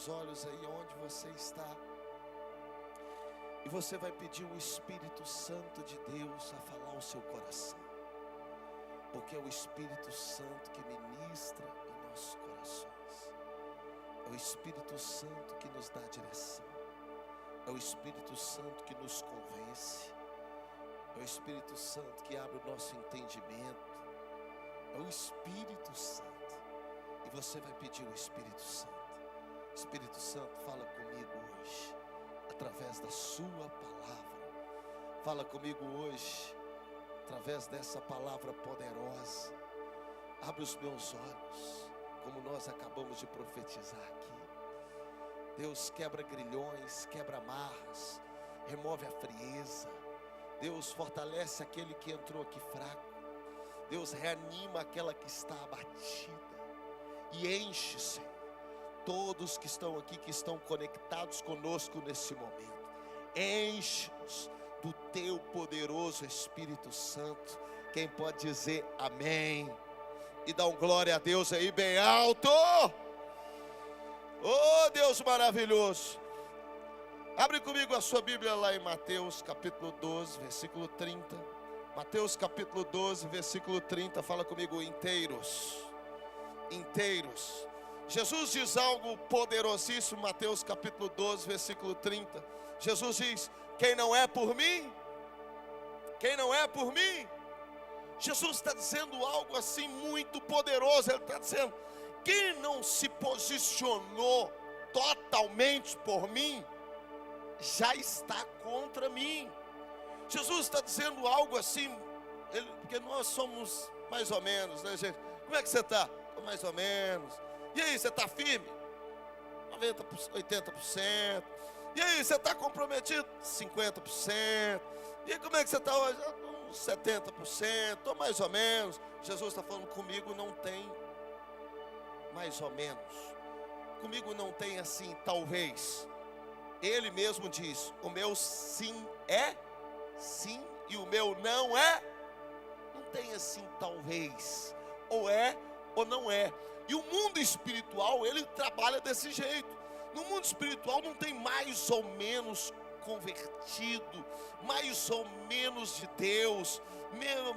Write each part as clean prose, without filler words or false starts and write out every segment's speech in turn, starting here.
seus olhos aí onde você está. E você vai pedir o Espírito Santo de Deus a falar ao seu coração. Porque é o Espírito Santo que ministra em nossos corações. É o Espírito Santo que nos dá direção. É o Espírito Santo que nos convence. É o Espírito Santo que abre o nosso entendimento. É o Espírito Santo. E você vai pedir o Espírito Santo. Espírito Santo, fala comigo hoje, através da sua palavra. Fala comigo hoje, através dessa palavra poderosa. Abre os meus olhos, como nós acabamos de profetizar aqui. Deus, quebra grilhões, quebra amarras, remove a frieza. Deus, fortalece aquele que entrou aqui fraco. Deus, reanima aquela que está abatida. E enche, Senhor, todos que estão aqui, que estão conectados conosco nesse momento. Enche-nos do teu poderoso Espírito Santo. Quem pode dizer amém? E dá um glória a Deus aí bem alto. Oh, Deus maravilhoso. Abre comigo a sua Bíblia lá em Mateus capítulo 12, versículo 30. Mateus capítulo 12, versículo 30. Fala comigo, inteiros. Inteiros. Jesus diz algo poderosíssimo, Mateus capítulo 12, versículo 30. Jesus diz: quem não é por mim, quem não é por mim. Jesus está dizendo algo assim muito poderoso. Ele está dizendo: quem não se posicionou totalmente por mim, já está contra mim. Jesus está dizendo algo assim, porque nós somos mais ou menos, né, gente? Como é que você está? Mais ou menos. E aí, você está firme? 90%, 80%. E aí, você está comprometido? 50%. E aí, como é que você está hoje? Uns 70%, ou mais ou menos. Jesus está falando, comigo não tem mais ou menos. Comigo não tem assim, talvez. Ele mesmo diz, o meu sim é sim e o meu não é. Não tem assim, talvez. Ou é ou não é. E o mundo espiritual, ele trabalha desse jeito. No mundo espiritual não tem mais ou menos convertido, mais ou menos de Deus,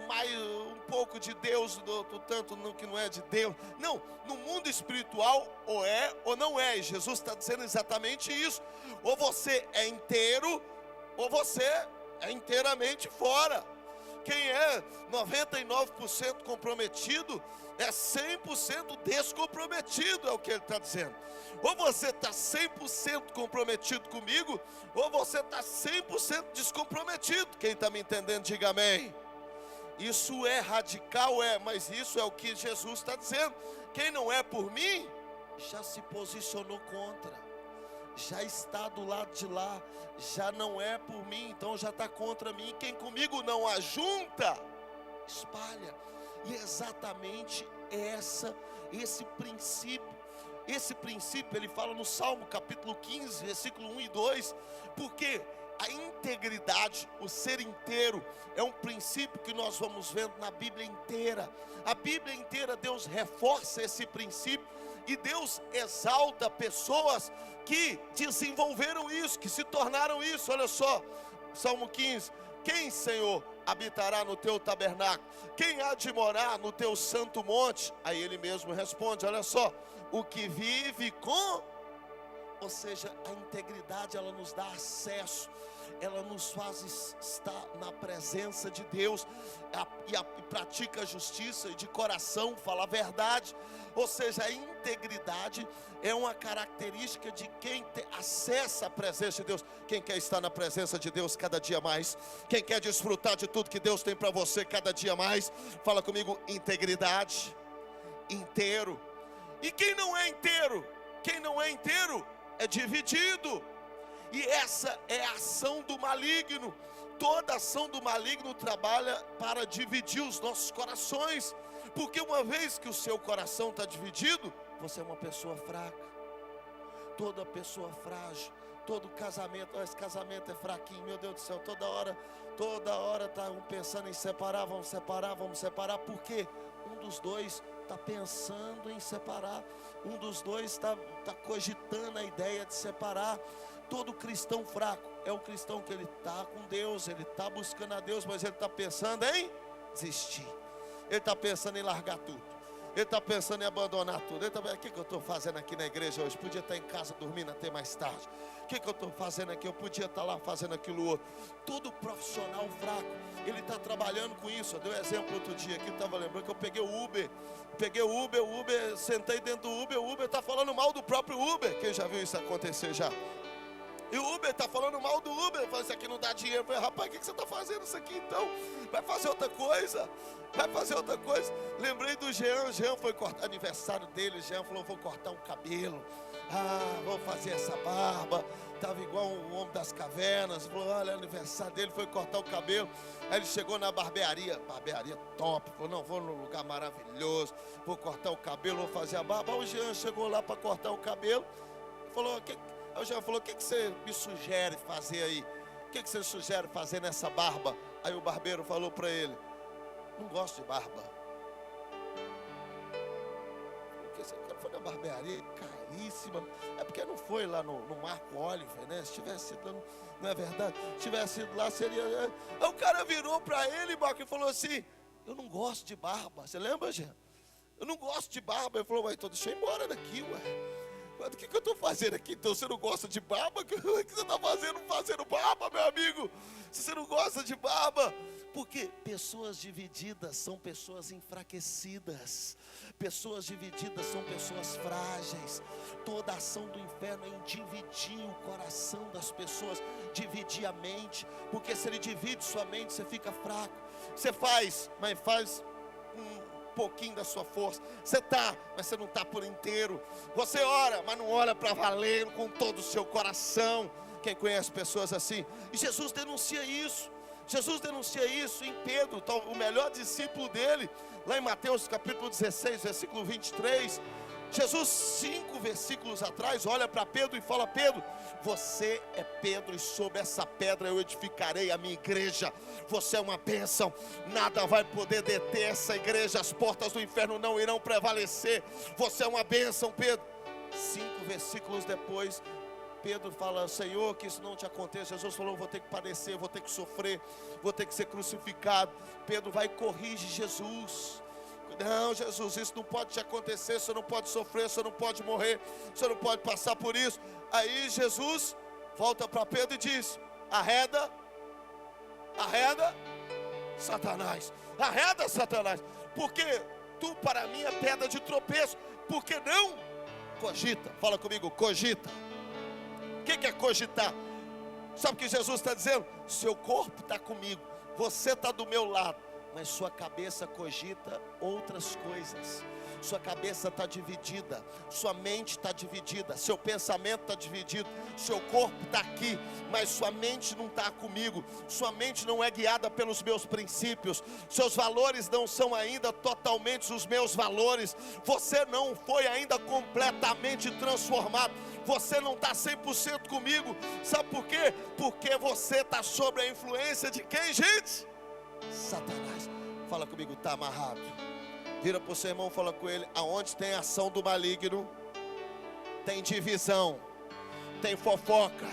mais um pouco de Deus, tanto no que não é de Deus. Não, no mundo espiritual ou é ou não é. E Jesus está dizendo exatamente isso. Ou você é inteiro, ou você é inteiramente fora. Quem é 99% comprometido é 100% descomprometido, é o que ele está dizendo. Ou você está 100% comprometido comigo, ou você está 100% descomprometido. Quem está me entendendo, diga amém. Isso é radical, mas isso é o que Jesus está dizendo. Quem não é por mim, já se posicionou contra. Já está do lado de lá, já não é por mim, então já está contra mim. Quem comigo não ajunta, espalha. E é exatamente esse princípio. Esse princípio ele fala no Salmo capítulo 15, versículo 1 e 2. Porque a integridade, o ser inteiro, é um princípio que nós vamos vendo na Bíblia inteira. A Bíblia inteira Deus reforça esse princípio. E Deus exalta pessoas que desenvolveram isso, que se tornaram isso. Olha só, Salmo 15. Quem, Senhor, habitará no teu tabernáculo? Quem há de morar no teu santo monte? Aí ele mesmo responde, olha só. O que vive com... Ou seja, a integridade, ela nos dá acesso. Ela nos faz estar na presença de Deus. E pratica a justiça e de coração fala a verdade. Ou seja, a integridade é uma característica de quem acessa a presença de Deus. Quem quer estar na presença de Deus cada dia mais? Quem quer desfrutar de tudo que Deus tem para você cada dia mais? Fala comigo, integridade, inteiro. E quem não é inteiro? Quem não é inteiro é dividido. E essa é a ação do maligno. Toda ação do maligno trabalha para dividir os nossos corações. Porque uma vez que o seu coração está dividido, você é uma pessoa fraca. Toda pessoa frágil. Todo casamento, esse casamento é fraquinho, meu Deus do céu. Toda hora está pensando em separar, vamos separar. Porque um dos dois está pensando em separar. Um dos dois está cogitando a ideia de separar. Todo cristão fraco é o cristão que ele está com Deus, ele está buscando a Deus, mas ele está pensando em desistir. Ele está pensando em largar tudo. Ele está pensando em abandonar tudo. Ele está pensando, o que eu estou fazendo aqui na igreja hoje? Podia estar em casa dormindo até mais tarde. O que eu estou fazendo aqui? Eu podia estar lá fazendo aquilo outro. Todo profissional fraco, ele está trabalhando com isso. Eu dei um exemplo outro dia aqui, estava lembrando que eu peguei o Uber. o Uber, sentei dentro do Uber, o Uber está falando mal do próprio Uber. Quem já viu isso acontecer já? E o Uber está falando mal do Uber. Ele falou, isso aqui não dá dinheiro. Eu falei, rapaz, o que você está fazendo isso aqui então? Vai fazer outra coisa. Vai fazer outra coisa. Lembrei do Jean. Jean foi cortar aniversário dele. Jean falou, vou cortar um cabelo. Vou fazer essa barba. Estava igual um homem das cavernas. Falou, olha, aniversário dele, foi cortar o cabelo. Aí ele chegou na barbearia top. Falou, não, vou num lugar maravilhoso. Vou cortar o cabelo, vou fazer a barba. Aí o Jean chegou lá para cortar o cabelo. Falou, Aí o Jean falou, o que você me sugere fazer aí? O que você sugere fazer nessa barba? Aí o barbeiro falou para ele, não gosto de barba. Porque você foi na barbearia, caríssima. É porque não foi lá no Marco Oliver, né? Se tivesse ido lá, não é verdade? Se tivesse ido lá, seria... Aí o cara virou para ele, Marco, e falou assim, eu não gosto de barba. Você lembra, Jean? Eu não gosto de barba. Ele falou, mas então deixa eu ir embora daqui, ué. Mas o que eu estou fazendo aqui? Então você não gosta de barba? O que você está fazendo barba, meu amigo? Se você não gosta de barba. Porque pessoas divididas são pessoas enfraquecidas. Pessoas divididas são pessoas frágeis. Toda ação do inferno é em dividir o coração das pessoas, dividir a mente. Porque se ele divide sua mente, você fica fraco. Você faz, mas faz pouquinho da sua força. Você está, mas você não está por inteiro. Você ora, mas não ora para valer com todo o seu coração. Quem conhece pessoas assim? E Jesus denuncia isso. Jesus denuncia isso em Pedro, o melhor discípulo dele, lá em Mateus capítulo 16, versículo 23. Jesus, 5 versículos atrás, olha para Pedro e fala, Pedro, você é Pedro e sobre essa pedra eu edificarei a minha igreja. Você é uma bênção, nada vai poder deter essa igreja, as portas do inferno não irão prevalecer. Você é uma bênção, Pedro. 5 versículos depois, Pedro fala, Senhor, que isso não te aconteça. Jesus falou, vou ter que padecer, vou ter que sofrer, vou ter que ser crucificado. Pedro vai e corrige Jesus. Não, Jesus, isso não pode te acontecer, você não pode sofrer, você não pode morrer, você não pode passar por isso. Aí Jesus volta para Pedro e diz, arreda, Satanás, porque tu para mim é pedra de tropeço, porque não cogita, fala comigo, cogita. O que é cogitar? Sabe o que Jesus está dizendo? Seu corpo está comigo, você está do meu lado, mas sua cabeça cogita outras coisas. Sua cabeça está dividida, sua mente está dividida, seu pensamento está dividido, seu corpo está aqui, mas sua mente não está comigo, sua mente não é guiada pelos meus princípios, seus valores não são ainda totalmente os meus valores, você não foi ainda completamente transformado, você não está 100% comigo. Sabe por quê? Porque você está sob a influência de quem, gente? Satanás. Fala comigo, está amarrado. Vira para o seu irmão, fala com ele, aonde tem ação do maligno, tem divisão, tem fofoca,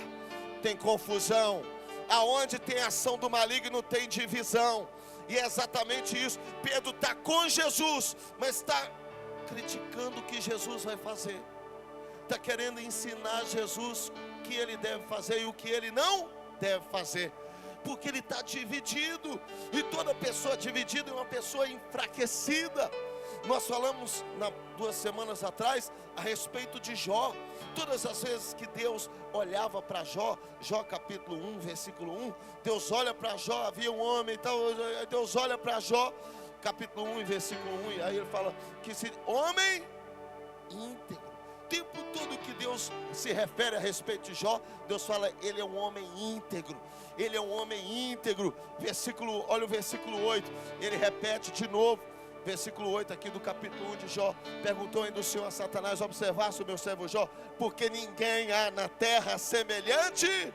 tem confusão. Aonde tem ação do maligno, tem divisão. E é exatamente isso. Pedro está com Jesus, mas está criticando o que Jesus vai fazer. Está querendo ensinar Jesus o que ele deve fazer e o que ele não deve fazer. Porque ele está dividido, e toda pessoa dividida é uma pessoa enfraquecida. Nós falamos 2 semanas atrás a respeito de Jó. Todas as vezes que Deus olhava para Jó, Jó capítulo 1, versículo 1, Deus olha para Jó, havia um homem, então Deus olha para Jó, capítulo 1 e versículo 1, e aí ele fala que esse homem íntegro. O tempo todo que Deus se refere a respeito de Jó, Deus fala, ele é um homem íntegro. Ele é um homem íntegro. Olha o versículo 8. Ele repete de novo. Versículo 8 aqui do capítulo 1 de Jó. Perguntou ainda o Senhor a Satanás, observasse o meu servo Jó, porque ninguém há na terra semelhante.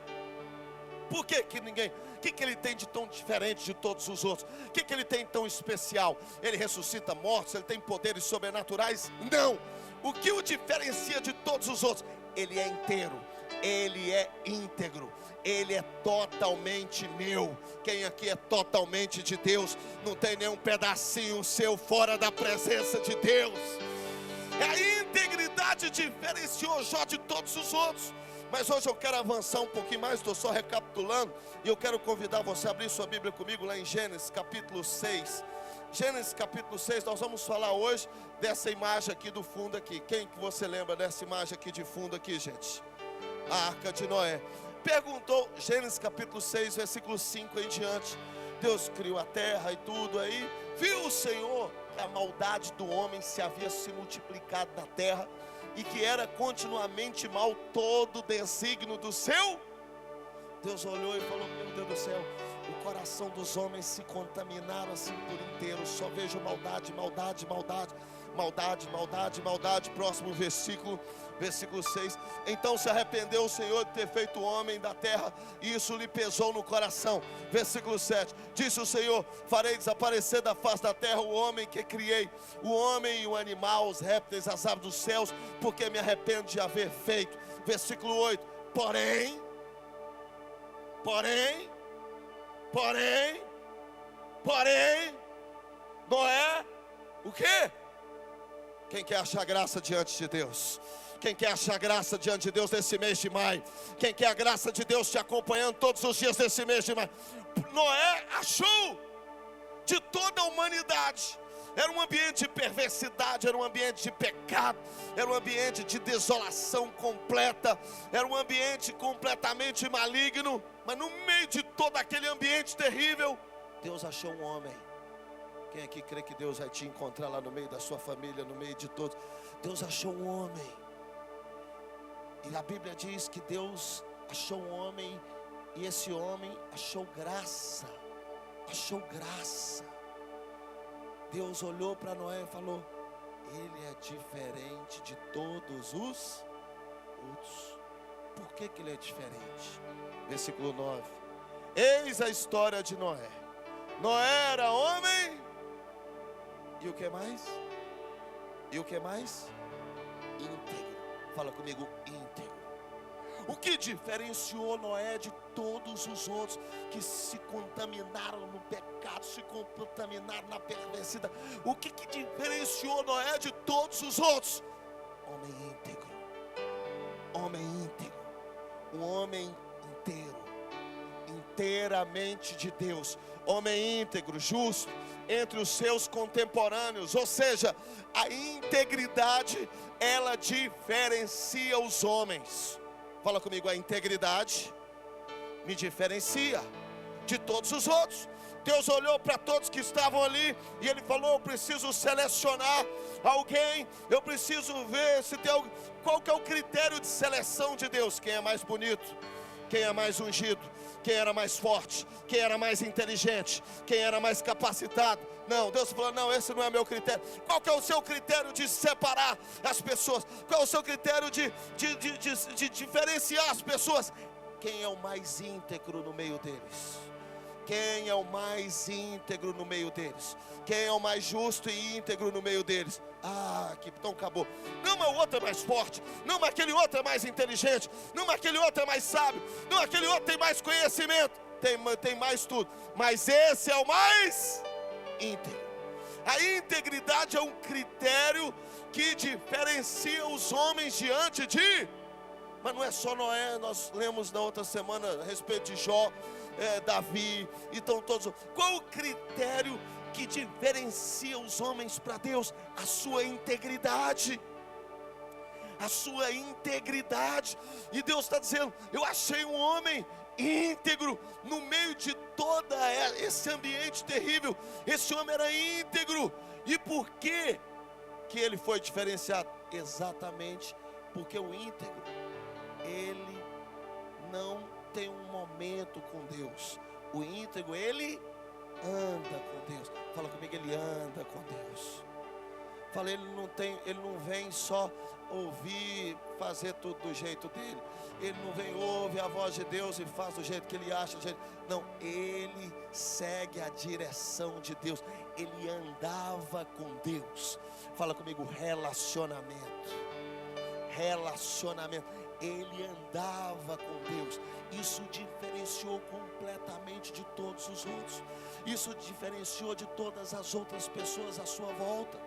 Por que ninguém? O que ele tem de tão diferente de todos os outros? O que ele tem de tão especial? Ele ressuscita mortos, ele tem poderes sobrenaturais? Não! O que o diferencia de todos os outros? Ele é inteiro, ele é íntegro, ele é totalmente meu. Quem aqui é totalmente de Deus? Não tem nenhum pedacinho seu fora da presença de Deus. A integridade diferenciou Jó de todos os outros. Mas hoje eu quero avançar um pouquinho mais, estou só recapitulando. E eu quero convidar você a abrir sua Bíblia comigo lá em Gênesis capítulo 6. Gênesis capítulo 6, nós vamos falar hoje dessa imagem aqui do fundo aqui. Quem que você lembra dessa imagem aqui de fundo aqui, gente? A Arca de Noé. Perguntou, Gênesis capítulo 6, versículo 5 em diante. Deus criou a terra e tudo aí. Viu o Senhor que a maldade do homem se havia se multiplicado na terra, e que era continuamente mal todo o desígnio do seu. Deus olhou e falou: meu Deus do céu, o coração dos homens se contaminaram assim por inteiro. Só vejo maldade, maldade, maldade, maldade, maldade, maldade. Próximo versículo, versículo 6. Então se arrependeu o Senhor de ter feito o homem da terra, e isso lhe pesou no coração. Versículo 7. Disse o Senhor: farei desaparecer da face da terra o homem que criei, o homem e o animal, os répteis, as aves dos céus, porque me arrependo de haver feito. Versículo 8. Porém, Noé, o quê? Quem quer achar graça diante de Deus? Quem quer achar graça diante de Deus nesse mês de maio? Quem quer a graça de Deus te acompanhando todos os dias nesse mês de maio? Noé achou de toda a humanidade. Era um ambiente de perversidade, era um ambiente de pecado, era um ambiente de desolação completa, era um ambiente completamente maligno. Mas no meio de todo aquele ambiente terrível, Deus achou um homem. Quem aqui crê que Deus vai te encontrar lá no meio da sua família, no meio de todos? Deus achou um homem. E a Bíblia diz que Deus achou um homem, e esse homem achou graça. Achou graça. Deus olhou para Noé e falou: ele é diferente de todos os outros. Por que ele é diferente? Versículo 9. Eis a história de Noé. Noé era homem. E o que mais? E o que mais? Íntegro. Fala comigo, íntegro. O que diferenciou Noé de todos os outros que se contaminaram no pecado, se contaminaram na perversidade? O que diferenciou Noé de todos os outros? Homem íntegro. Homem íntegro. Um homem inteiro, inteiramente de Deus. Homem íntegro, justo entre os seus contemporâneos. Ou seja, a integridade, ela diferencia os homens. Fala comigo, a integridade me diferencia de todos os outros. Deus olhou para todos que estavam ali e Ele falou: eu preciso selecionar alguém, eu preciso ver se tem alguém. Qual que é o critério de seleção de Deus? Quem é mais bonito? Quem é mais ungido? Quem era mais forte? Quem era mais inteligente? Quem era mais capacitado? Não, Deus falou: não, esse não é meu critério. Qual que é o seu critério de separar as pessoas? Qual é o seu critério de diferenciar as pessoas? Quem é o mais íntegro no meio deles? Quem é o mais íntegro no meio deles? Quem é o mais justo e íntegro no meio deles? Ah, que então acabou. Não, mas o outro é mais forte. Não, mas aquele outro é mais inteligente. Não, mas aquele outro é mais sábio. Não, aquele outro tem mais conhecimento. Tem mais tudo. Mas esse é o mais íntegro. A integridade é um critério que diferencia os homens diante de... Mas não é só Noé, nós lemos na outra semana a respeito de Jó, Davi, então todos. Qual o critério que diferencia os homens para Deus? A sua integridade. A sua integridade. E Deus está dizendo: eu achei um homem íntegro no meio de todo esse ambiente terrível. Esse homem era íntegro. E por que ele foi diferenciado? Exatamente porque o íntegro, ele não tem um momento com Deus. O íntegro, ele anda com Deus. Fala comigo, ele anda com Deus. Fala, ele não vem só ouvir, fazer tudo do jeito dele. Ele não vem, ouve a voz de Deus e faz do jeito que ele acha. Não, ele segue a direção de Deus. Ele andava com Deus. Fala comigo, relacionamento. Ele andava com Deus. Isso diferenciou completamente de todos os outros. Isso diferenciou de todas as outras pessoas à sua volta.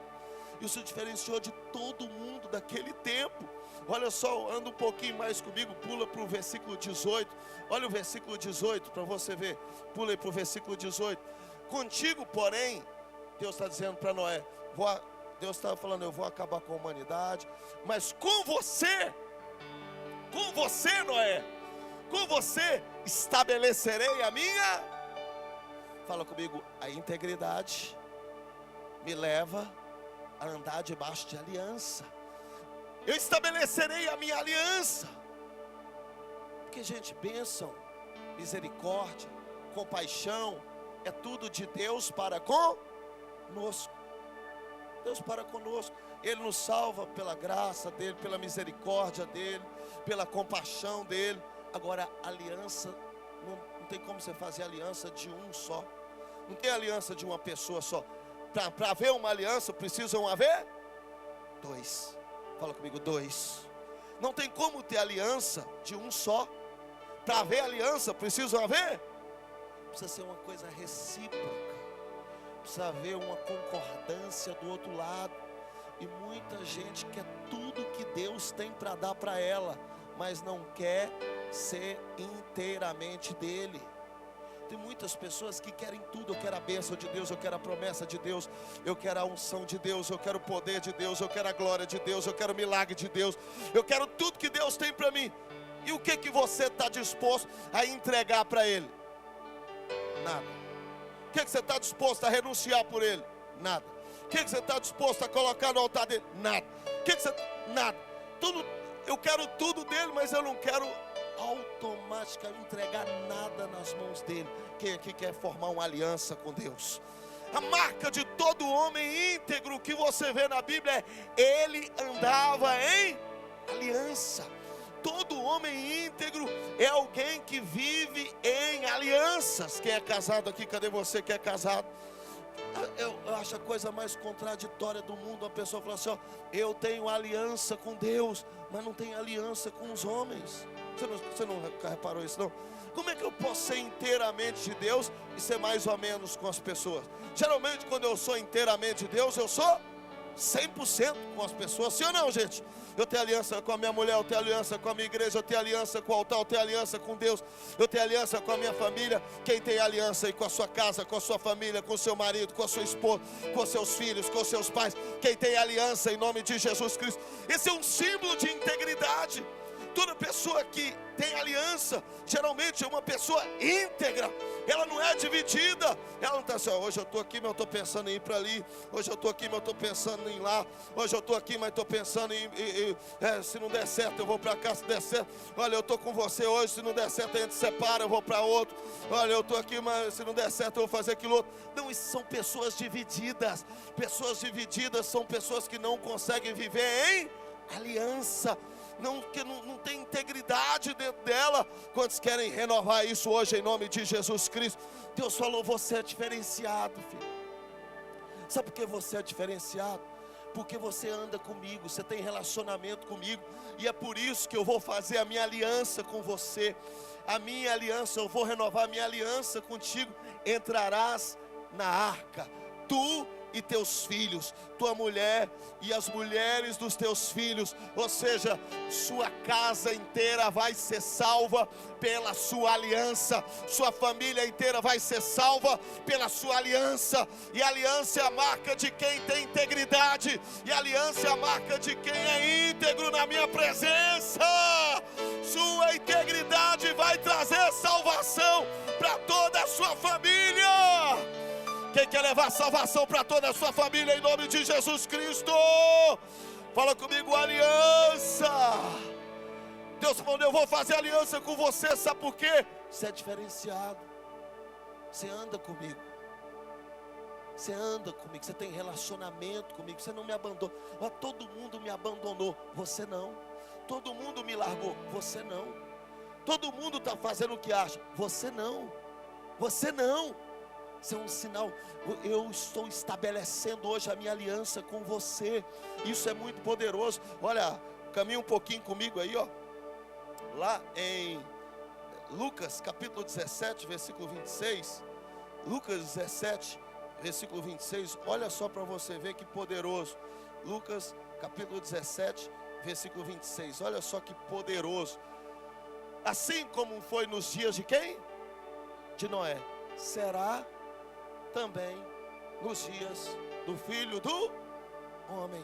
Isso diferenciou de todo mundo daquele tempo. Olha só, anda um pouquinho mais comigo, pula para o versículo 18. Olha o versículo 18 para você ver. Pula aí para o versículo 18. Contigo, porém, Deus está dizendo para Noé, Deus estava falando, eu vou acabar com a humanidade, mas com você, Noé, com você estabelecerei a minha. Fala comigo, a integridade me leva a andar debaixo de aliança. Eu estabelecerei a minha aliança. Porque, gente, bênção, misericórdia, compaixão, é tudo de Deus para conosco. Deus para conosco. Ele nos salva pela graça dele, pela misericórdia dele, pela compaixão dele. Agora, aliança, não tem como você fazer aliança de um só. Não tem aliança de uma pessoa só. Para haver uma aliança, precisam haver dois. Fala comigo, dois. Não tem como ter aliança de um só. Para haver aliança, precisam haver. Precisa ser uma coisa recíproca. Precisa haver uma concordância do outro lado. E muita gente quer tudo que Deus tem para dar para ela, mas não quer ser inteiramente dele. Tem muitas pessoas que querem tudo. Eu quero a bênção de Deus, eu quero a promessa de Deus, eu quero a unção de Deus, eu quero o poder de Deus, eu quero a glória de Deus, eu quero o milagre de Deus, eu quero tudo que Deus tem para mim. E o que você está disposto a entregar para Ele? Nada. O que você está disposto a renunciar por Ele? Nada. O que você está disposto a colocar no altar dele? Nada. Nada. Tudo, eu quero tudo dele, mas eu não quero automaticamente entregar nada nas mãos dele. Quem aqui quer formar uma aliança com Deus? A marca de todo homem íntegro que você vê na Bíblia é: ele andava em aliança. Todo homem íntegro é alguém que vive em alianças. Quem é casado aqui? Cadê você que é casado? Eu acho a coisa mais contraditória do mundo. Uma pessoa fala assim, ó, eu tenho aliança com Deus, mas não tem aliança com os homens. Você não reparou isso não? Como é que eu posso ser inteiramente de Deus e ser mais ou menos com as pessoas? Geralmente quando eu sou inteiramente de Deus, eu sou 100% com as pessoas. Sim ou não, gente? Eu tenho aliança com a minha mulher, eu tenho aliança com a minha igreja, eu tenho aliança com o altar, eu tenho aliança com Deus, eu tenho aliança com a minha família. Quem tem aliança aí com a sua casa, com a sua família, com o seu marido, com a sua esposa, com seus filhos, com seus pais? Quem tem aliança em nome de Jesus Cristo? Esse é um símbolo de integridade. Toda pessoa que tem aliança, geralmente é uma pessoa íntegra. Ela não é dividida. Ela não está assim, ó, hoje eu estou aqui, mas eu estou pensando em ir para ali. Hoje eu estou aqui, mas eu estou pensando em ir lá. Hoje eu estou aqui, mas estou pensando em se não der certo eu vou para cá, se der certo. Olha, eu estou com você hoje, se não der certo a gente separa, eu vou para outro. Olha, eu estou aqui, mas se não der certo eu vou fazer aquilo outro. Não, isso são pessoas divididas. Pessoas divididas são pessoas que não conseguem viver em aliança. Que não tem integridade dentro dela. Quantos querem renovar isso hoje em nome de Jesus Cristo? Deus falou, você é diferenciado, filho. Sabe por que você é diferenciado? Porque você anda comigo, você tem relacionamento comigo. E é por isso que eu vou fazer a minha aliança com você. A minha aliança, eu vou renovar a minha aliança contigo. Entrarás na arca, tu e teus filhos, tua mulher e as mulheres dos teus filhos. Ou seja, sua casa inteira vai ser salva pela sua aliança. Sua família inteira vai ser salva pela sua aliança. E a aliança é a marca de quem tem integridade. E a aliança é a marca de quem é íntegro na minha presença. Sua integridade vai trazer salvação para toda a sua família. Quem quer levar salvação para toda a sua família em nome de Jesus Cristo? Fala comigo, aliança. Deus falou, eu vou fazer aliança com você. Sabe por quê? Você é diferenciado. Você anda comigo. Você anda comigo, você tem relacionamento comigo, você não me abandonou. Todo mundo me abandonou, você não. Todo mundo me largou, você não. Todo mundo está fazendo o que acha, você não. Você não. Isso é um sinal. Eu estou estabelecendo hoje a minha aliança com você. Isso é muito poderoso. Olha, caminha um pouquinho comigo aí, ó. Lá em Lucas capítulo 17, versículo 26. Lucas 17, versículo 26. Olha só para você ver que poderoso. Lucas capítulo 17, versículo 26. Olha só que poderoso. Assim como foi nos dias de quem? De Noé. Será também nos dias do Filho do Homem.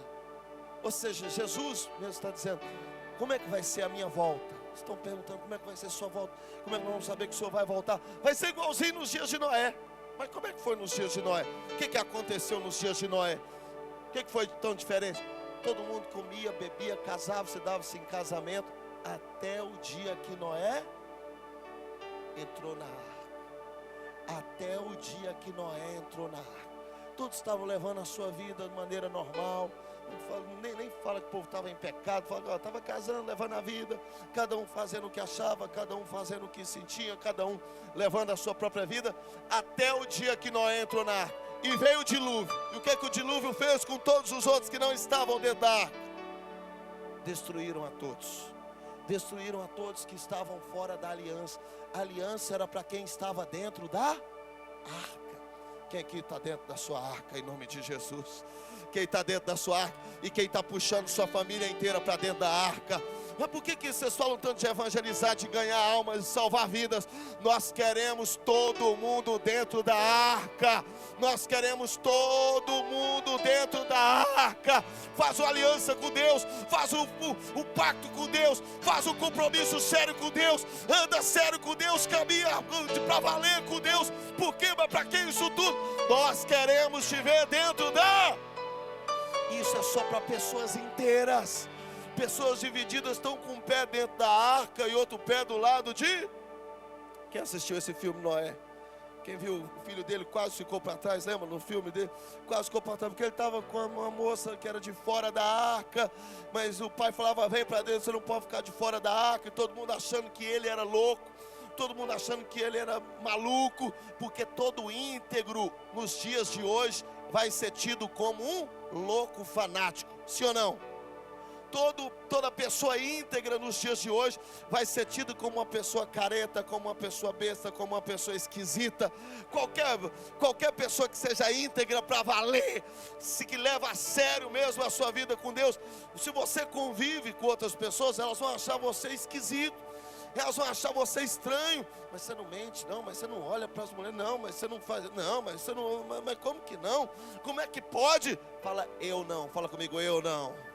Ou seja, Jesus mesmo está dizendo: como é que vai ser a minha volta? Estão perguntando como é que vai ser a sua volta. Como é que nós vamos saber que o Senhor vai voltar? Vai ser igualzinho nos dias de Noé. Mas como é que foi nos dias de Noé? O que aconteceu nos dias de Noé? O que foi tão diferente? Todo mundo comia, bebia, casava, se dava-se em casamento, até o dia que Noé entrou na arca. Até o dia que Noé entrou na arca. Todos estavam levando a sua vida de maneira normal. Nem fala que o povo estava em pecado. Fala que estava casando, levando a vida. Cada um fazendo o que achava, cada um fazendo o que sentia, cada um levando a sua própria vida. Até o dia que Noé entrou na arca. E veio o dilúvio. E o que o dilúvio fez com todos os outros que não estavam dentro da arca? Destruíram a todos. Destruíram a todos que estavam fora da aliança. A aliança era para quem estava dentro da arca. Quem aqui está dentro da sua arca, em nome de Jesus? Quem está dentro da sua arca? E quem está puxando sua família inteira para dentro da arca? Mas por que vocês falam tanto de evangelizar, de ganhar almas, de salvar vidas? Nós queremos todo mundo dentro da arca. Nós queremos todo mundo dentro da arca. Faz uma aliança com Deus, faz o pacto com Deus, faz um compromisso sério com Deus, anda sério com Deus, caminha para valer com Deus. Por quê? Mas para que isso tudo? Nós queremos te ver dentro da... Isso é só para pessoas inteiras. Pessoas divididas estão com um pé dentro da arca e outro pé do lado de... Quem assistiu esse filme, Noé? Quem viu o filho dele quase ficou para trás, lembra no filme dele? Quase ficou para trás, porque ele estava com uma moça que era de fora da arca, mas o pai falava: vem para dentro, você não pode ficar de fora da arca. E todo mundo achando que ele era louco, todo mundo achando que ele era maluco, porque todo íntegro nos dias de hoje vai ser tido como um louco fanático, sim ou não? Toda pessoa íntegra nos dias de hoje vai ser tida como uma pessoa careta, como uma pessoa besta, como uma pessoa esquisita. Qualquer pessoa que seja íntegra para valer, que leva a sério mesmo a sua vida com Deus, se você convive com outras pessoas, elas vão achar você esquisito, elas vão achar você estranho. Mas você não mente, não, mas você não olha para as mulheres, não, mas você não faz, não, mas você não, mas como que não? Como é que pode? Fala: eu não, fala comigo: eu não.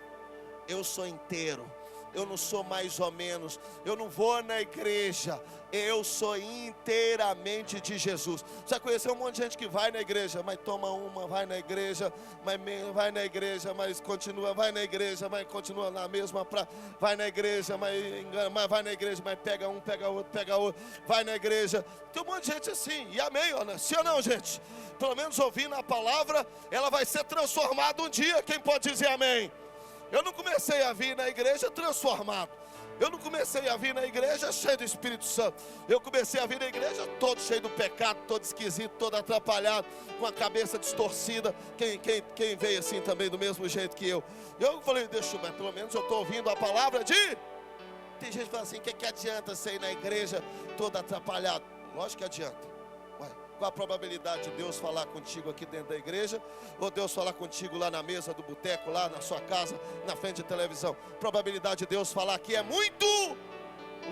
Eu sou inteiro, eu não sou mais ou menos, eu não vou na igreja, eu sou inteiramente de Jesus. Já conheceu um monte de gente que vai na igreja, mas toma uma, vai na igreja, mas vai na igreja, mas continua, vai na igreja, mas continua na mesma praia, vai na igreja, mas engana, mas vai na igreja, mas pega um, pega outro, vai na igreja. Tem um monte de gente assim, e amém, né? Sim ou não, gente? Pelo menos ouvindo a palavra, ela vai ser transformada um dia. Quem pode dizer amém? Eu não comecei a vir na igreja transformado. Eu não comecei a vir na igreja cheio do Espírito Santo. Eu comecei a vir na igreja todo cheio do pecado, todo esquisito, todo atrapalhado, com a cabeça distorcida. Quem veio assim também do mesmo jeito que eu? Eu falei: deixa eu, mas pelo menos eu estou ouvindo a palavra de... Tem gente que fala assim: que adianta você ir na igreja todo atrapalhado? Lógico que adianta. Qual a probabilidade de Deus falar contigo aqui dentro da igreja, ou Deus falar contigo lá na mesa do boteco, lá na sua casa, na frente de televisão? Probabilidade de Deus falar aqui é muito.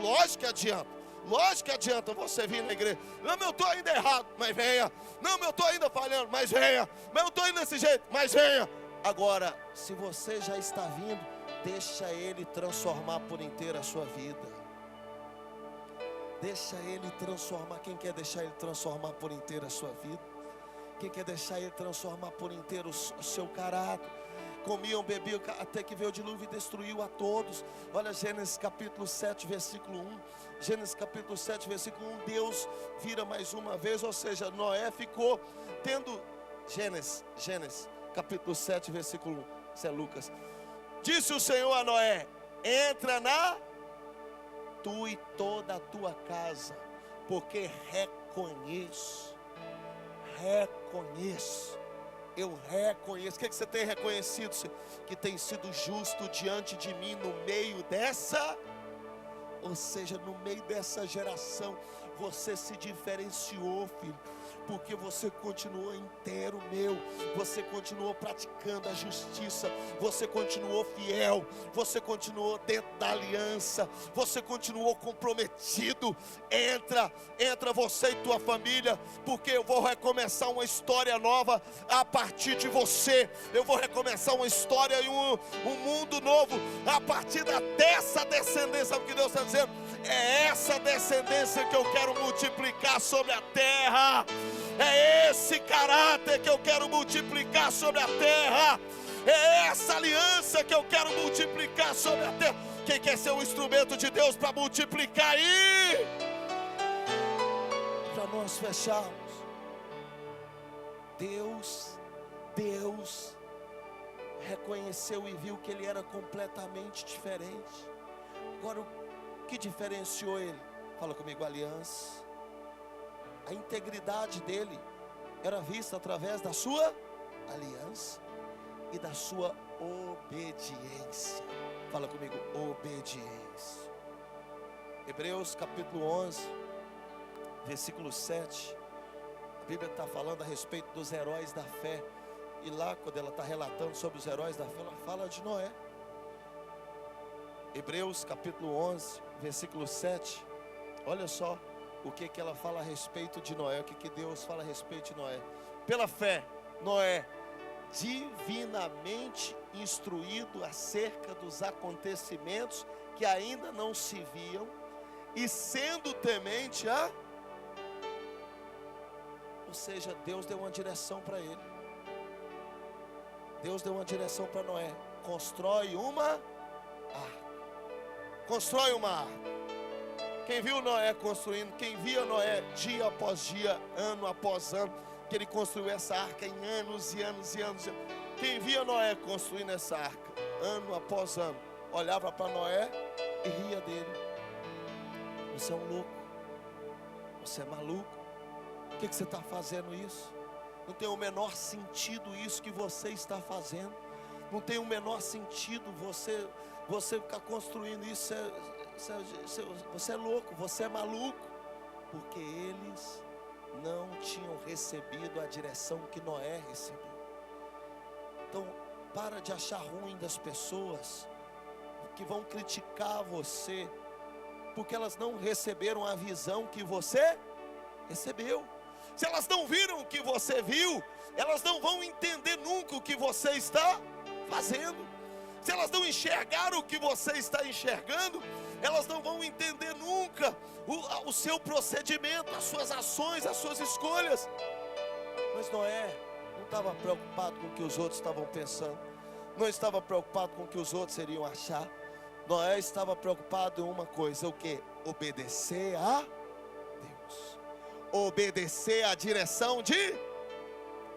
Lógico que adianta. Lógico que adianta você vir na igreja. Não, eu estou ainda errado, mas venha. Não, eu estou ainda falhando, mas venha. Mas eu estou indo desse jeito, mas venha. Agora, se você já está vindo, deixa Ele transformar por inteiro a sua vida. Deixa Ele transformar. Quem quer deixar Ele transformar por inteiro a sua vida? Quem quer deixar Ele transformar por inteiro o seu caráter? Comiam, bebiam, até que veio o dilúvio e destruiu a todos. Olha Gênesis capítulo 7, versículo 1. Gênesis capítulo 7, versículo 1. Deus vira mais uma vez, ou seja, Noé ficou tendo Gênesis, capítulo 7, versículo 1. Isso é Lucas. Disse o Senhor a Noé: entra tu e toda a tua casa, porque eu reconheço. O que você tem reconhecido? Que tem sido justo diante de mim no meio dessa, ou seja, no meio dessa geração. Você se diferenciou, filho, porque você continuou inteiro meu, você continuou praticando a justiça, você continuou fiel, você continuou dentro da aliança, você continuou comprometido. Entra você e tua família, porque eu vou recomeçar uma história nova a partir de você. Eu vou recomeçar uma história e um mundo novo a partir dessa descendência. Sabe o que Deus está dizendo? É essa descendência que eu quero multiplicar sobre a terra. É esse caráter que eu quero multiplicar sobre a terra. É essa aliança que eu quero multiplicar sobre a terra. Quem quer ser um instrumento de Deus para multiplicar aí? Para nós fecharmos. Deus reconheceu e viu que ele era completamente diferente. Agora, o que diferenciou ele? Fala comigo, aliança. A integridade dele era vista através da sua aliança e da sua obediência. Fala comigo, obediência. Hebreus capítulo 11, versículo 7. A Bíblia está falando a respeito dos heróis da fé. E lá, quando ela está relatando sobre os heróis da fé, ela fala de Noé. Hebreus capítulo 11, versículo 7. Olha só o que ela fala a respeito de Noé. O que Deus fala a respeito de Noé. Pela fé, Noé, divinamente instruído acerca dos acontecimentos que ainda não se viam, e sendo temente ou seja, Deus deu uma direção para ele. Deus deu uma direção para Noé. Constrói uma arca. Constrói uma arca. Quem viu Noé construindo, quem via Noé dia após dia, ano após ano, que ele construiu essa arca em anos e anos e anos. Quem via Noé construindo essa arca, ano após ano, olhava para Noé e ria dele. Você é um louco. Você é maluco. Por que você está fazendo isso? Não tem o menor sentido isso que você está fazendo. Não tem o menor sentido você ficar construindo isso. Você é louco, você é maluco. Porque eles não tinham recebido a direção que Noé recebeu. Então, para de achar ruim das pessoas que vão criticar você, porque elas não receberam a visão que você recebeu. Se elas não viram o que você viu, elas não vão entender nunca o que você está fazendo. Se elas não enxergaram o que você está enxergando, elas não vão entender nunca o seu procedimento, as suas ações, as suas escolhas. Mas Noé não estava preocupado com o que os outros estavam pensando, não estava preocupado com o que os outros iriam achar. Noé estava preocupado em uma coisa: o que? Obedecer a Deus, obedecer a direção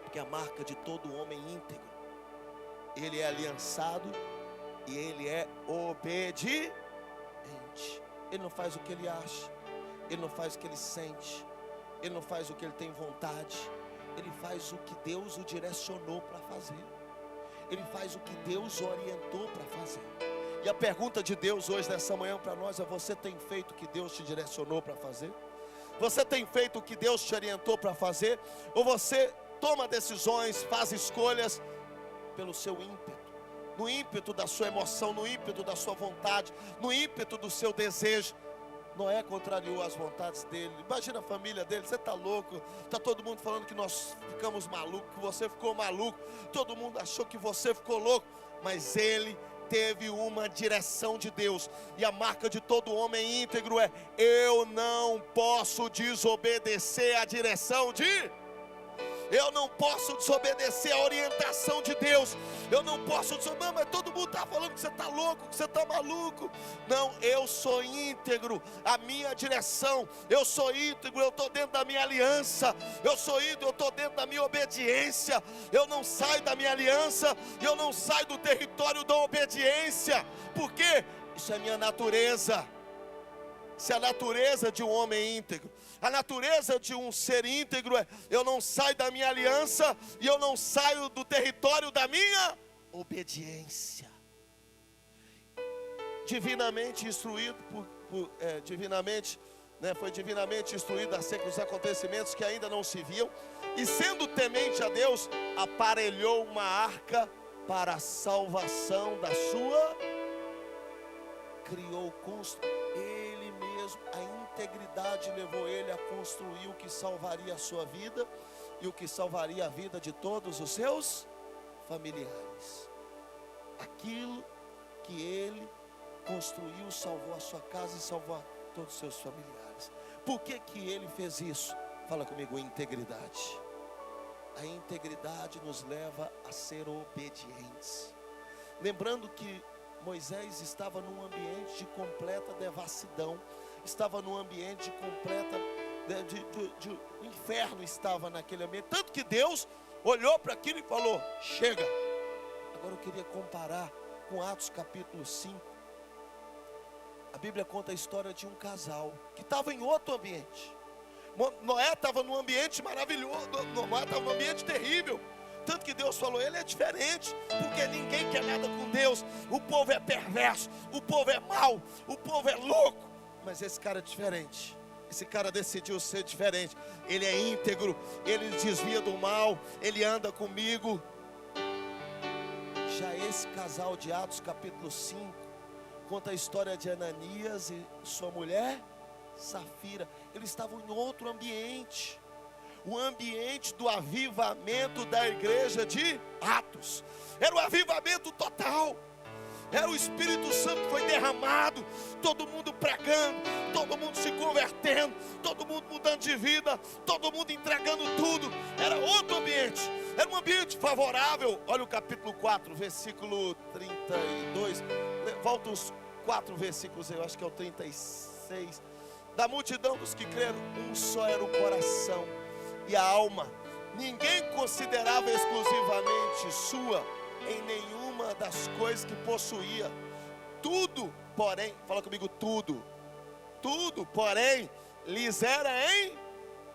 porque a marca de todo homem íntegro, ele é aliançado e ele é obediente. Ele não faz o que ele acha, ele não faz o que ele sente, ele não faz o que ele tem vontade, ele faz o que Deus o direcionou para fazer, ele faz o que Deus o orientou para fazer. E a pergunta de Deus hoje, nessa manhã, para nós é: você tem feito o que Deus te direcionou para fazer? Você tem feito o que Deus te orientou para fazer? Ou você toma decisões, faz escolhas pelo seu ímpeto, no ímpeto da sua emoção, no ímpeto da sua vontade, no ímpeto do seu desejo? Noé contrariou as vontades dele. Imagina a família dele: você está louco? Está todo mundo falando que nós ficamos malucos, que você ficou maluco, todo mundo achou que você ficou louco. Mas ele teve uma direção de Deus, e a marca de todo homem íntegro é: eu não posso desobedecer a direção de... Eu não posso desobedecer a orientação de Deus. Eu não posso dizer, não, mas todo mundo está falando que você está louco, que você está maluco. Não, eu sou íntegro, a minha direção, eu sou íntegro, eu estou dentro da minha aliança, eu sou íntegro, eu estou dentro da minha obediência. Eu não saio da minha aliança, eu não saio do território da obediência, porque isso é minha natureza. Isso é a natureza de um homem íntegro. A natureza de um ser íntegro é: eu não saio da minha aliança e eu não saio do território da minha obediência. Divinamente instruído foi divinamente instruído acerca dos acontecimentos que ainda não se viam, e sendo temente a Deus, aparelhou uma arca para a salvação da sua, criou, ele mesmo, a integridade levou ele a construir o que salvaria a sua vida e o que salvaria a vida de todos os seus familiares. Aquilo que ele construiu salvou a sua casa e salvou a todos os seus familiares. Por que que ele fez isso? Fala comigo, integridade. A integridade nos leva a ser obedientes. Lembrando que Moisés estava num ambiente de completa devassidão, estava num ambiente de completa, o inferno estava naquele ambiente, tanto que Deus olhou para aquilo e falou: chega. Agora eu queria comparar com Atos capítulo 5, a Bíblia conta a história de um casal, que estava em outro ambiente. Noé estava num ambiente maravilhoso, Noé estava num ambiente terrível, tanto que Deus falou: ele é diferente, porque ninguém quer nada com Deus, o povo é perverso, o povo é mau, o povo é louco, mas esse cara é diferente, esse cara decidiu ser diferente, ele é íntegro, ele desvia do mal, ele anda comigo. Já esse casal de Atos capítulo 5, conta a história de Ananias e sua mulher Safira. Eles estavam em outro ambiente, o ambiente do avivamento da igreja de Atos. Era o avivamento total, era o Espírito Santo que foi derramado, todo mundo pregando, todo mundo se convertendo, todo mundo mudando de vida, todo mundo entregando tudo. Era outro ambiente, era um ambiente favorável. Olha o capítulo 4, versículo 32, volta uns 4 versículos, eu acho que é o 36. Da multidão dos que creram, um só era o coração e a alma. Ninguém considerava exclusivamente sua em nenhuma das coisas que possuía. Tudo, porém, fala comigo, tudo, porém, lhes era em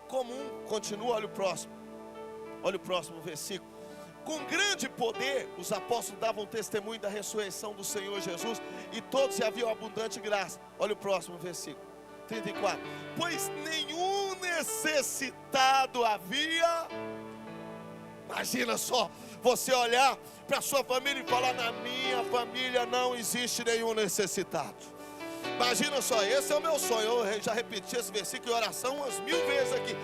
comum. Continua, olha o próximo versículo. Com grande poder, os apóstolos davam testemunho da ressurreição do Senhor Jesus, e todos se haviam abundante graça. Olha o próximo versículo, 34. Pois nenhum necessitado havia. Imagina só, você olhar para a sua família e falar: na minha família não existe nenhum necessitado. Imagina só, esse é o meu sonho. Eu já repeti esse versículo em oração umas 1000 vezes aqui.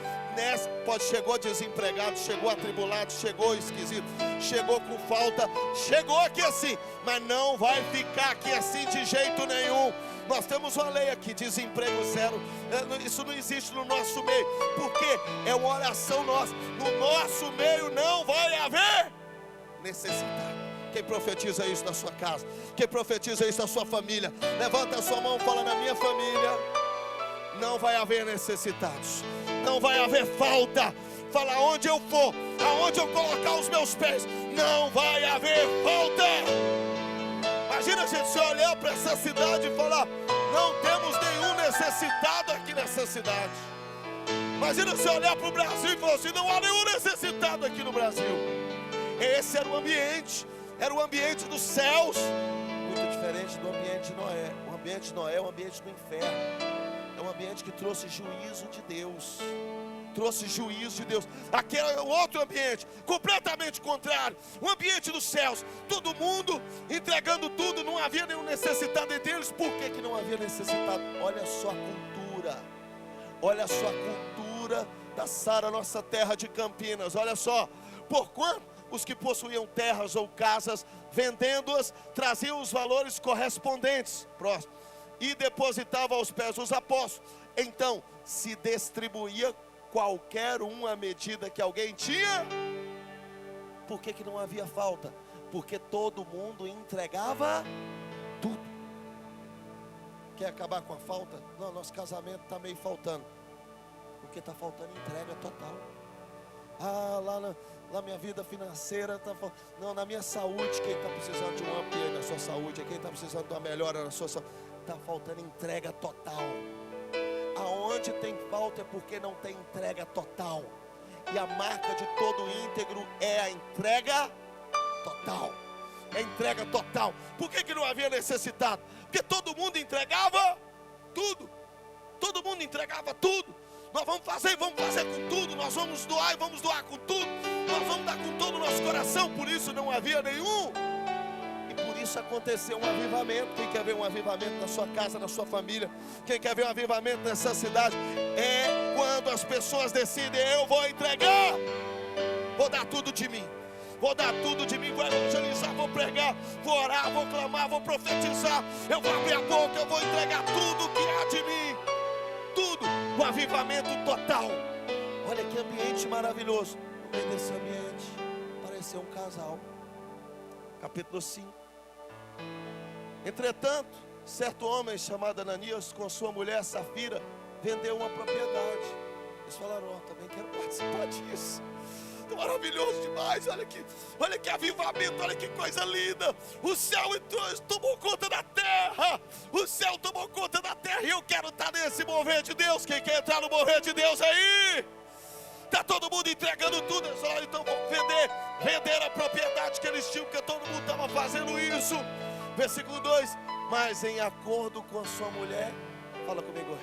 Chegou desempregado, chegou atribulado, chegou esquisito, chegou com falta, chegou aqui assim, mas não vai ficar aqui assim de jeito nenhum. Nós temos uma lei aqui, desemprego zero. Isso não existe no nosso meio, porque é uma oração nossa. No nosso meio não vai haver necessitado. Quem profetiza isso na sua casa? Quem profetiza isso na sua família? Levanta a sua mão e fala: na minha família não vai haver necessitados, não vai haver falta. Fala: aonde eu for, aonde eu colocar os meus pés, não vai haver falta. Imagina a gente se olhar para essa cidade e falar: não temos nenhum necessitado aqui nessa cidade. Imagina se olhar para o Brasil e falar assim: não há nenhum necessitado aqui no Brasil. Esse era o ambiente, era o ambiente dos céus, muito diferente do ambiente de Noé. O ambiente de Noé é o ambiente do inferno, é um ambiente que trouxe juízo de Deus. Aqui é um outro ambiente, completamente contrário, o ambiente dos céus, todo mundo entregando tudo, não havia nenhum necessitado entre eles. Por que não havia necessitado? Olha só a cultura da Sara, nossa terra de Campinas. Olha só, porquanto os que possuíam terras ou casas, vendendo-as, traziam os valores correspondentes, próximo, e depositavam aos pés dos apóstolos. Então se distribuía qualquer uma medida que alguém tinha. Por que não havia falta? Porque todo mundo entregava tudo. Quer acabar com a falta? Não, nosso casamento está meio faltando. Porque está faltando entrega total. Lá na minha vida financeira está faltando. Não, na minha saúde, quem está precisando de um upgrade na sua saúde, quem está precisando de uma melhora na sua saúde, está faltando entrega total. Aonde tem falta é porque não tem entrega total. E a marca de todo íntegro é a entrega total. É entrega total. Por que não havia necessitado? Porque todo mundo entregava tudo. Todo mundo entregava tudo. Nós vamos fazer com tudo. Nós vamos doar e vamos doar com tudo. Nós vamos dar com todo o nosso coração. Por isso não havia nenhum. E por isso aconteceu um avivamento. Quem quer ver um avivamento na sua casa, na sua família? Quem quer ver um avivamento nessa cidade? É quando as pessoas decidem: eu vou entregar. Vou dar tudo de mim. Vou dar tudo de mim, vou evangelizar, vou pregar, vou orar, vou clamar, vou profetizar. Eu vou abrir a boca, eu vou entregar tudo que há de mim. Tudo, o avivamento total. Olha que ambiente maravilhoso. No meio desse ambiente apareceu um casal. Capítulo 5. Entretanto, certo homem chamado Ananias, com sua mulher Safira, vendeu uma propriedade. Eles falaram: também quero participar disso. Maravilhoso demais, olha que avivamento, olha que coisa linda. O céu entrou, tomou conta da terra. O céu tomou conta da terra e eu quero estar nesse mover de Deus. Quem quer entrar no mover de Deus aí? Está todo mundo entregando tudo. Eles falaram: então vamos vender a propriedade que eles tinham, porque todo mundo estava fazendo isso. Versículo 2: mas em acordo com a sua mulher, fala comigo,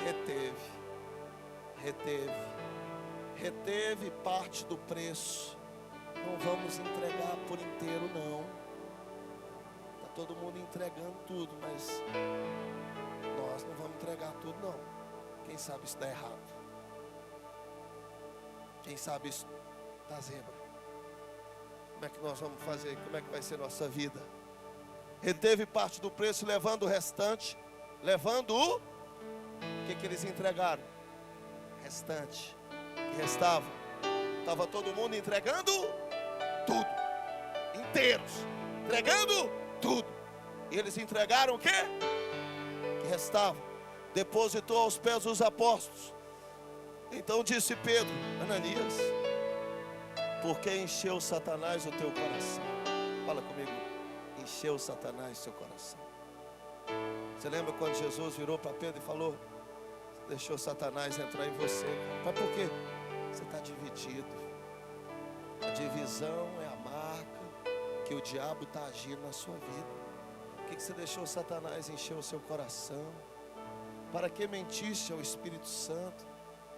reteve parte do preço. Não vamos entregar por inteiro, não. Está todo mundo entregando tudo, mas nós não vamos entregar tudo, não. Quem sabe isso dá errado? Quem sabe isso dá zebra? Como é que nós vamos fazer? Como é que vai ser nossa vida? Reteve parte do preço, levando o restante. O que eles entregaram? Restante. Que restava. Estava todo mundo entregando tudo. Inteiros. Entregando tudo. E eles entregaram o quê? Que restava. Depositou aos pés dos apóstolos. Então disse Pedro: Ananias, por que encheu Satanás o teu coração? Fala comigo. Encheu Satanás seu coração. Você lembra quando Jesus virou para Pedro e falou: deixou Satanás entrar em você? Mas por quê? Você está dividido. A divisão é a marca que o diabo está agindo na sua vida. Por que você deixou Satanás encher o seu coração? Para que mentiste ao Espírito Santo,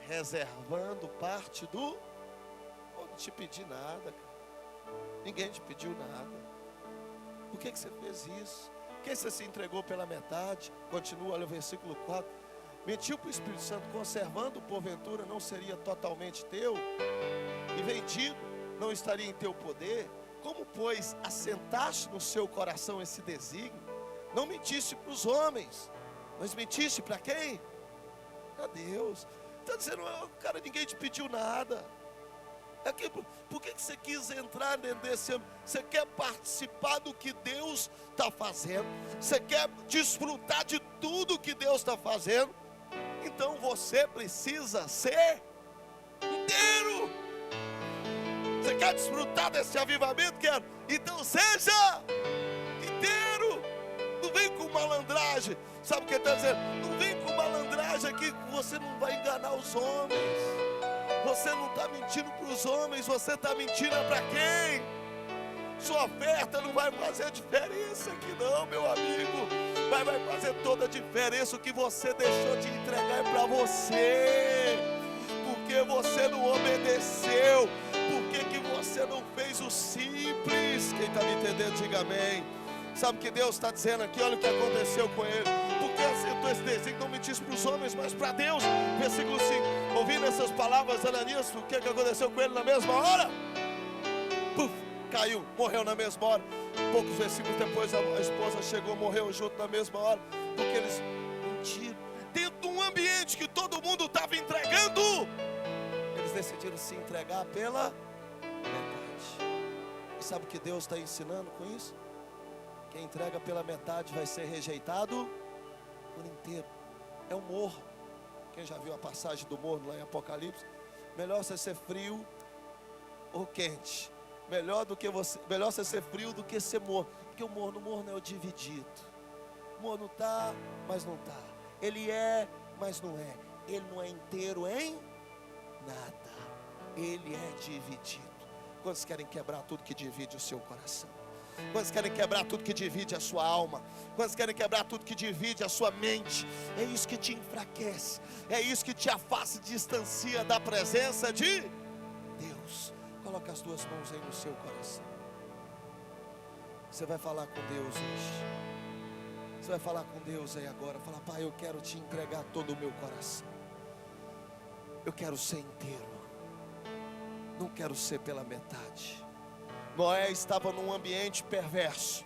reservando parte do... Eu não te pedi nada, cara. Ninguém te pediu nada. Por que você fez isso? Por que você se entregou pela metade? Continua, olha o versículo 4. Mentiu para o Espírito Santo, conservando porventura não seria totalmente teu, e vendido não estaria em teu poder. Como, pois, assentaste no seu coração esse desígnio? Não mentiste para os homens, mas mentiste para quem? Para Deus. Está dizendo: cara, ninguém te pediu nada. Por que você quis entrar dentro desse ambiente? Você quer participar do que Deus está fazendo? Você quer desfrutar de tudo que Deus está fazendo? Então você precisa ser inteiro. Você quer desfrutar desse avivamento? Quero. Então seja inteiro. Não vem com malandragem. Sabe o que ele está dizendo? Não vem com malandragem aqui, que você não vai enganar os homens. Você não está mentindo para os homens. Você está mentindo para quem? Sua oferta não vai fazer diferença aqui não, meu amigo. Mas vai fazer toda a diferença. O que você deixou de entregar é para você. Porque você não obedeceu. Por que você não fez o simples? Quem está me entendendo, diga amém. Sabe o que Deus está dizendo aqui? Olha o que aconteceu com ele. Porque acertou esse desígnio, não mentisse para os homens, mas para Deus. Versículo 5. Ouvindo essas palavras, Ananias, o que aconteceu com ele na mesma hora? Puf, caiu, morreu na mesma hora. Poucos versículos depois a esposa chegou, morreu junto na mesma hora. Porque eles mentiram. Dentro de um ambiente que todo mundo estava entregando, decidiram se entregar pela metade. E sabe o que Deus está ensinando com isso? Quem entrega pela metade vai ser rejeitado por inteiro. É um morno. Quem já viu a passagem do morno lá em Apocalipse? Melhor você ser frio ou quente. Melhor você ser frio do que ser morno. Porque o morno é o dividido. O morno está, mas não está. Ele é, mas não é. Ele não é inteiro em nada. Ele é dividido. Quantos querem quebrar tudo que divide o seu coração? Quantos querem quebrar tudo que divide a sua alma? Quantos querem quebrar tudo que divide a sua mente? É isso que te enfraquece. É isso que te afasta e distancia da presença de Deus. Coloca as duas mãos aí no seu coração. Você vai falar com Deus hoje. Você vai falar com Deus aí agora. Fala: Pai, eu quero te entregar todo o meu coração. Eu quero ser inteiro. Não quero ser pela metade. Noé estava num ambiente perverso,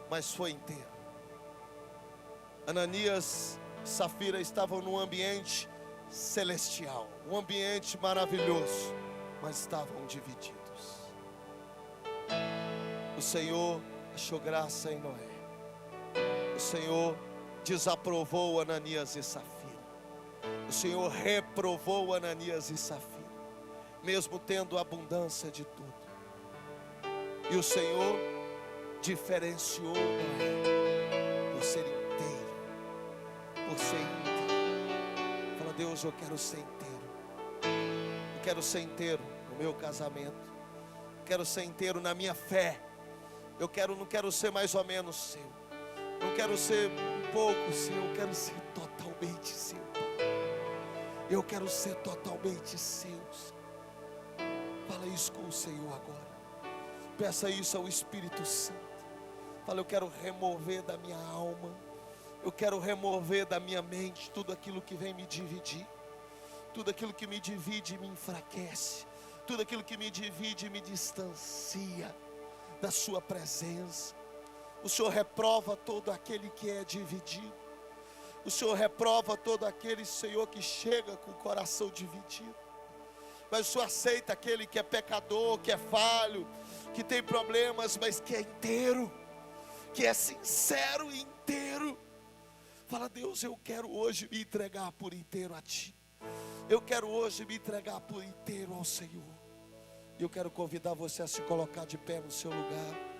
mas foi inteiro. Ananias e Safira estavam num ambiente celestial, um ambiente maravilhoso, mas estavam divididos. O Senhor achou graça em Noé. O Senhor desaprovou Ananias e Safira. O Senhor reprovou Ananias e Safira, mesmo tendo abundância de tudo. E o Senhor diferenciou Noé por ser inteiro, por ser íntegro. Fala: Deus, eu quero ser inteiro. Eu quero ser inteiro no meu casamento. Eu quero ser inteiro na minha fé. Não quero ser mais ou menos seu. Não quero ser um pouco seu. Eu quero ser totalmente seu. Eu quero ser totalmente seu. Fala isso com o Senhor agora. Peça isso ao Espírito Santo. Fala: eu quero remover da minha alma, eu quero remover da minha mente tudo aquilo que vem me dividir, tudo aquilo que me divide e me enfraquece, tudo aquilo que me divide e me distancia da sua presença. O Senhor reprova todo aquele que é dividido. O Senhor reprova todo aquele, Senhor, que chega com o coração dividido. Mas o Senhor aceita aquele que é pecador, que é falho, que tem problemas, mas que é inteiro, que é sincero e inteiro. Fala: Deus, eu quero hoje me entregar por inteiro a Ti. Eu quero hoje me entregar por inteiro ao Senhor. E eu quero convidar você a se colocar de pé no seu lugar.